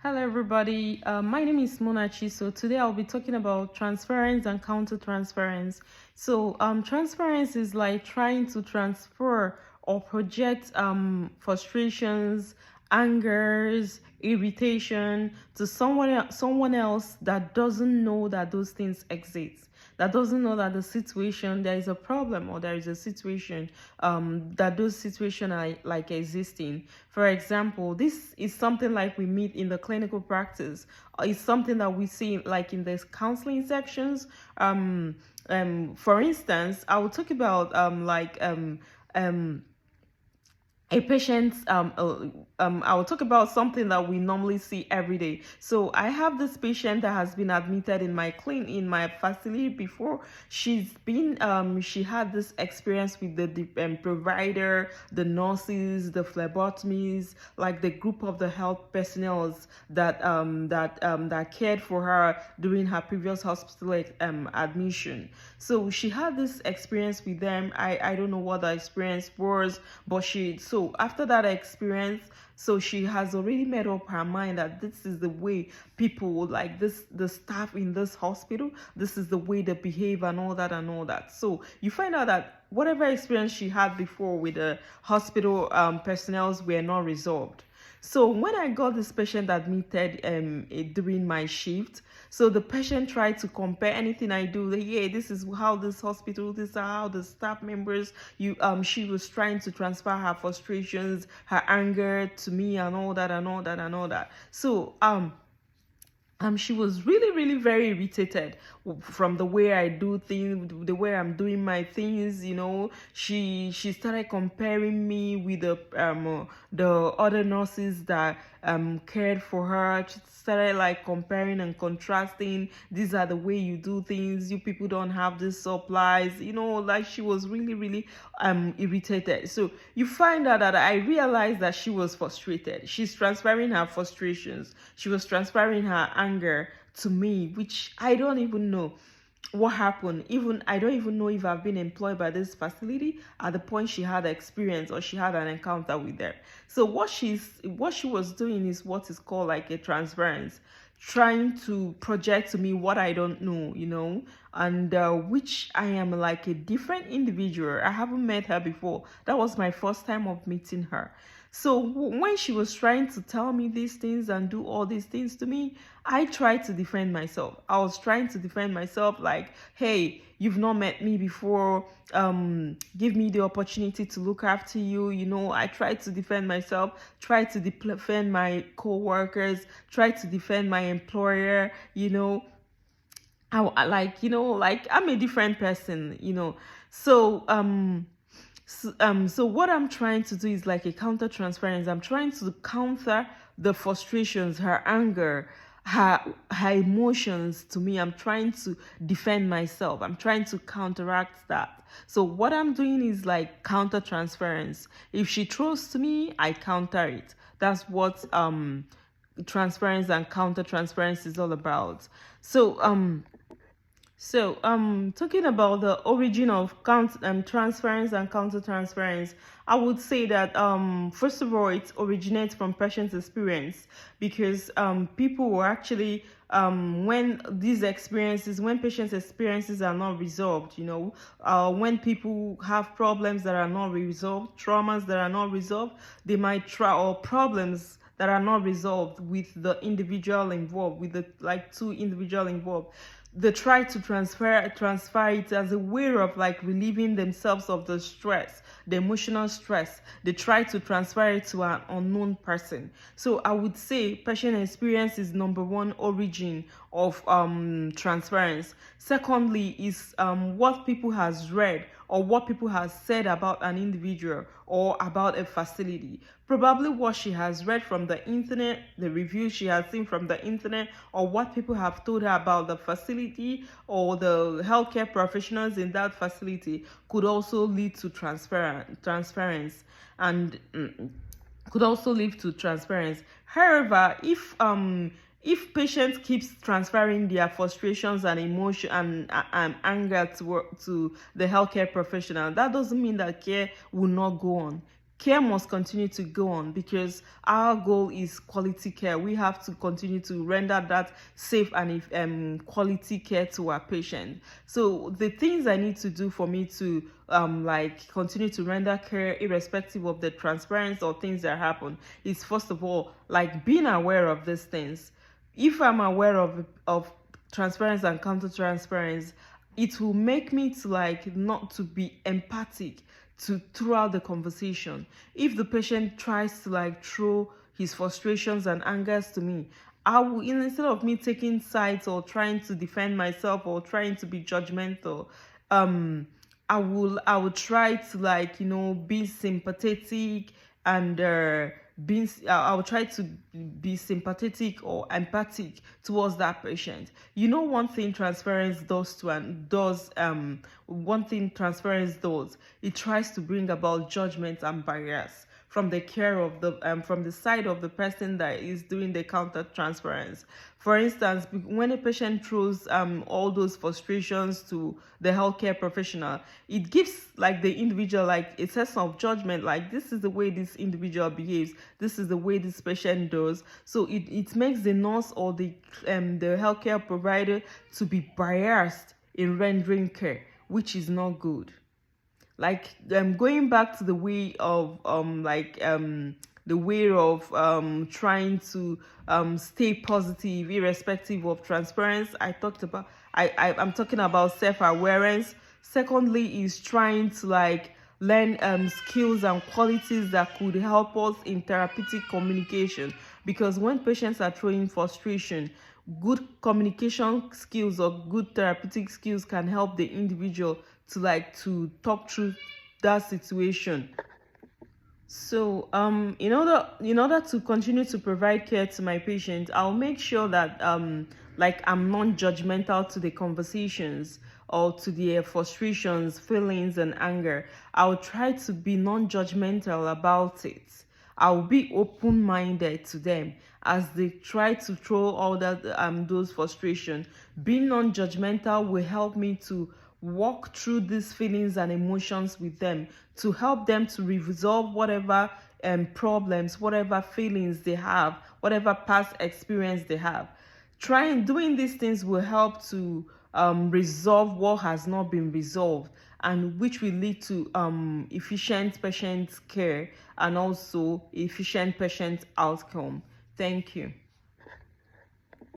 Hello everybody, my name is Monachi. So today I'll be talking about transference and counter-transference. So transference is like trying to transfer or project frustrations, angers, irritation to someone else that doesn't know that those things exist, that doesn't know that the situation, there is a problem, or there is a situation that those situations are like existing. For example, this is something like we meet in the clinical practice. It's something that we see like in the counseling sections. For instance, I will talk about a patient I will talk about something that we normally see every day. So I have this patient that has been admitted in my facility before. She had this experience with the provider, the nurses, the phlebotomies, like the group of the health personnel that cared for her during her previous hospital admission. So she had this experience with them. I don't know what the experience was, but so after that experience, so she has already made up her mind that this is the way people like this, the staff in this hospital, this is the way they behave and all that and all that. So you find out that whatever experience she had before with the hospital personnel were not resolved. So when I got this patient admitted during my shift, so the patient tried to compare anything I do. Yeah, this is how this hospital, this is how the staff members. She was trying to transfer her frustrations, her anger to me, and all that and all that and all that. So she was really very irritated from the way I do things, the way I'm doing my things. She started comparing me with the other nurses that cared for her. She started like comparing and contrasting. These are the way you do things. You people don't have these supplies. Like she was really irritated. So you find out that I realized that she was frustrated. She's transferring her frustrations. She was transferring her anger to me, which I don't even know what happened. Even I don't even know if I've been employed by this facility at the point she had experience or she had an encounter with them. So what she was doing is what is called like a transference, trying to project to me what I don't know, and which I am like a different individual. I haven't met her before. That was my first time of meeting her. So when she was trying to tell me these things and do all these things to me, I tried to defend myself. I was trying to defend myself like, hey, you've not met me before. Give me the opportunity to look after you. I tried to defend myself, tried to defend my co-workers, tried to defend my employer. Like I'm a different person. So what I'm trying to do is like a counter transference. I'm trying to counter the frustrations, her anger, her emotions to me. I'm trying to defend myself. I'm trying to counteract that. So what I'm doing is like counter transference. If she throws to me, I counter it. That's what transference and counter transference is all about. So, talking about the origin of transference and counter-transference, I would say that first of all, it originates from patient's experience, because people will actually when patients' experiences are not resolved, when people have problems that are not resolved, traumas that are not resolved, they might try, or problems that are not resolved with the individual involved, with the like two individual involved, they try to transfer it as a way of like relieving themselves of the stress, the emotional stress. They try to transfer it to an unknown person. So I would say patient experience is number one origin of transference. Secondly is what people has read or what people has said about an individual or about a facility. Probably what she has read from the internet, the reviews she has seen from the internet, or what people have told her about the facility or the healthcare professionals in that facility could also lead to transference and could also lead to transference. However, if patients keeps transferring their frustrations and emotion and anger to the healthcare professional, that doesn't mean that care will not go on. care must continue to go on, because our goal is quality care. We have to continue to render that safe and quality care to our patient. So the things I need to do for me to like continue to render care irrespective of the transparency or things that happen is, first of all, like being aware of these things. If I'm aware of transparency and counter transparency, it will make me to like not to be empathic to throughout the conversation. If the patient tries to like throw his frustrations and angers to me, I will, instead of me taking sides or trying to defend myself or trying to be judgmental, I will try to like, be sympathetic and I will try to be sympathetic or empathic towards that patient. One thing transparency does to and does one thing transparency does, it tries to bring about judgment and bias from the care of the from the side of the person that is doing the counter transference. For instance, when a patient throws all those frustrations to the healthcare professional, it gives like the individual like a sense of judgment, like this is the way this individual behaves, this is the way this patient does. So it makes the nurse or the healthcare provider to be biased in rendering care, which is not good. Like going back to the way of trying to stay positive irrespective of transparency. I'm talking about self-awareness. Secondly is trying to like learn skills and qualities that could help us in therapeutic communication, because when patients are throwing frustration, good communication skills or good therapeutic skills can help the individual to talk through that situation. So in order to continue to provide care to my patients, I'll make sure that I'm non-judgmental to the conversations or to their frustrations, feelings, and anger. I'll try to be non-judgmental about it. I'll be open-minded to them as they try to throw all that those frustrations. Being non-judgmental will help me to walk through these feelings and emotions with them, to help them to resolve whatever problems, whatever feelings they have, whatever past experience they have. Doing these things will help to resolve what has not been resolved, and which will lead to efficient patient care and also efficient patient outcome. Thank you.